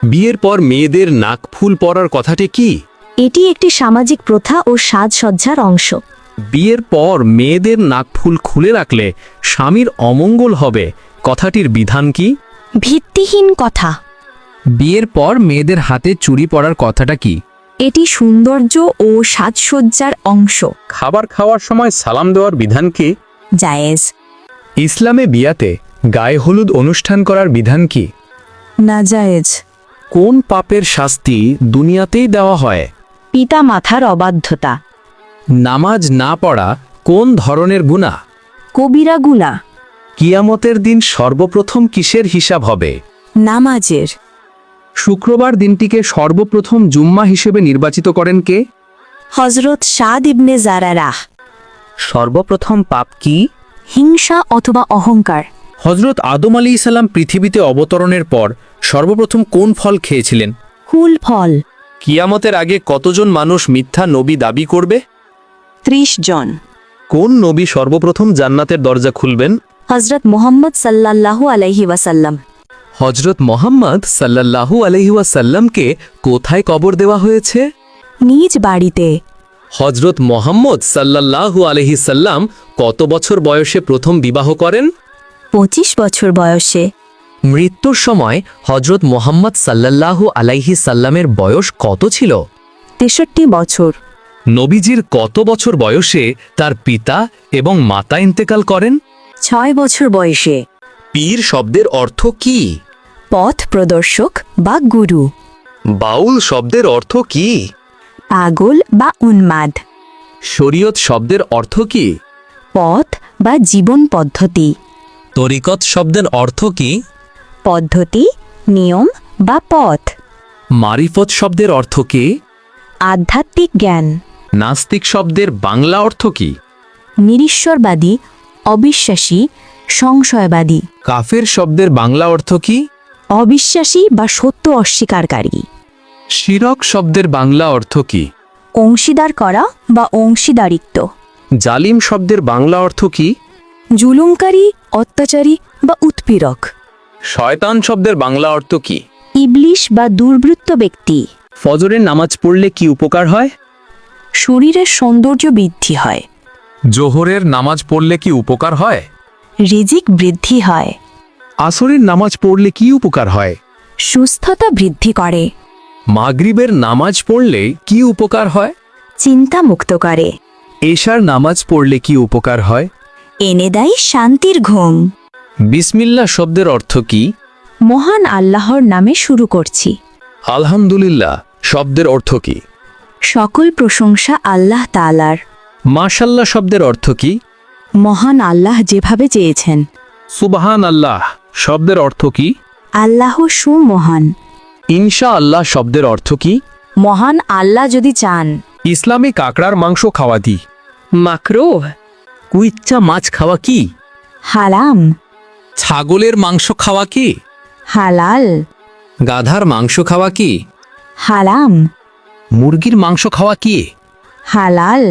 বিয়ের পর মেয়েদের নাকফুল পরার কথাটি কি? এটি একটি সামাজিক প্রথা ও সাজসজ্জার অংশ। বিয়ের পর মেয়েদের নাকফুল খুলে রাখলে স্বামীর অমঙ্গল হবে, কথাটির বিধান কি? ভিত্তিহীন কথা। বিয়ের পর মেয়েদের হাতে চুড়ি পরার কথাটা কি? এটি সৌন্দর্য ও সাজসজ্জার অংশ। খাবার খাওয়ার সময় সালাম দেওয়ার বিধান কি? জায়েজ। ইসলামে বিয়াতে গায়ে হলুদ অনুষ্ঠান করার বিধান কি? নাজায়েজ। কোন পাপের শাস্তি দুনিয়াতেই দেওয়া হয়? পিতা মাতার অবাধ্যতা। নামাজ না পড়া কোন ধরনের গুনাহ? কবিরা গুনাহ। কিয়ামতের দিন সর্বপ্রথম কিসের হিসাব হবে? নামাজের। শুক্রবার দিনটিকে সর্বপ্রথম জুম্মা হিসেবে নির্বাচিত করেন কে? হযরত সাদ ইবনে জারারাহ। সর্বপ্রথম পাপ কি? হিংসা অথবা অহংকার। হযরত আদম আলাইহিস সালাম পৃথিবীতে অবতরণের পর সর্বপ্রথম কোন ফল খেয়েছিলেন? কুল ফল। কিয়ামতের আগে কতজন মানুষ মিথ্যা নবী দাবি করবে? 30 জন। কোন নবী সর্বপ্রথম জান্নাতের দরজা খুলবেন? হযরত মুহাম্মদ সাল্লাল্লাহু আলাইহি ওয়াসাল্লাম। হযরত মুহাম্মদ সাল্লাল্লাহু আলাইহি ওয়াসাল্লামকে কোথায় কবর দেওয়া হয়েছে? নিজ বাড়িতে। হযরত মুহাম্মদ সাল্লাল্লাহু আলাইহি সাল্লাম কত বছর বয়সে প্রথম বিবাহ করেন? 25 বছর বয়সে। মৃত্যুর সময় হযরত মুহাম্মদ সাল্লাল্লাহু আলাইহি সাল্লামের বয়স কত ছিল? 63 বছর। নবীজির কত বছর বয়সে তার পিতা এবং মাতা ইন্তেকাল করেন? 6 বছর বয়সে। পীর শব্দের অর্থ কি? পথ প্রদর্শক বা গুরু। বাউল শব্দের অর্থ কি? পাগল বা উন্মাদ। শরীয়ত শব্দের অর্থ কি? পথ বা জীবন পদ্ধতি। তরিকত শব্দের অর্থ কি? পদ্ধতি, নিয়ম বা পথ। মারিফত শব্দের অর্থ কি? আধ্যাত্মিক জ্ঞান। নাস্তিক শব্দের বাংলা অর্থ কি? নিরীশ্বরবাদী, অবিশ্বাসী, সংশয়বাদী। কাফের শব্দের বাংলা অর্থ কি? অবিশ্বাসী বা সত্য অস্বীকারী। শিরক শব্দের বাংলা অর্থ কি? অংশীদার করা বা অংশীদারিত্ব। জালিম শব্দের বাংলা অর্থ কি? জুলুমকারী, অত্যাচারী বা উৎপীড়ক। শয়তান শব্দের বাংলা অর্থ কি? ইবলিশ বা দুর্বৃত্ত ব্যক্তি। ফজরের নামাজ পড়লে কি উপকার হয়? শরীরের সৌন্দর্য বৃদ্ধি হয়। জোহরের নামাজ পড়লে কি উপকার হয়? রিজিক বৃদ্ধি হয়। আসরের নামাজ পড়লে কি উপকার হয়? সুস্থতা বৃদ্ধি করে। মাগরিবের নামাজ পড়লে কি উপকার হয়? চিন্তা মুক্ত করে। এশার নামাজ পড়লে কি উপকার হয়? এনে দেয় শান্তির ঘুম। বিসমিল্লাহ শব্দের অর্থ কি? মহান আল্লাহর নামে শুরু করছি। আলহামদুলিল্লাহ শব্দের অর্থ কি? সকল প্রশংসা আল্লাহ তাআলার। মাশাল্লাহ শব্দের অর্থ কি? মহান আল্লাহ যেভাবে চেয়েছেন। সুবহান আল্লাহ শব্দের অর্থ কি? আল্লাহ সুমহান। ইনশা আল্লাহ শব্দের অর্থ কি? মহান আল্লাহ যদি চান। ইসলামে কাকড়ার মাংস খাওয়া কি? মাকরুহ। কুইচ্চা মাছ খাওয়া কি? হারাম। ছাগলের মাংস খাওয়া কি? হালাল। গাধার মাংস খাওয়া কি? হারাম। মুরগির মাংস খাওয়া কি? হালাল।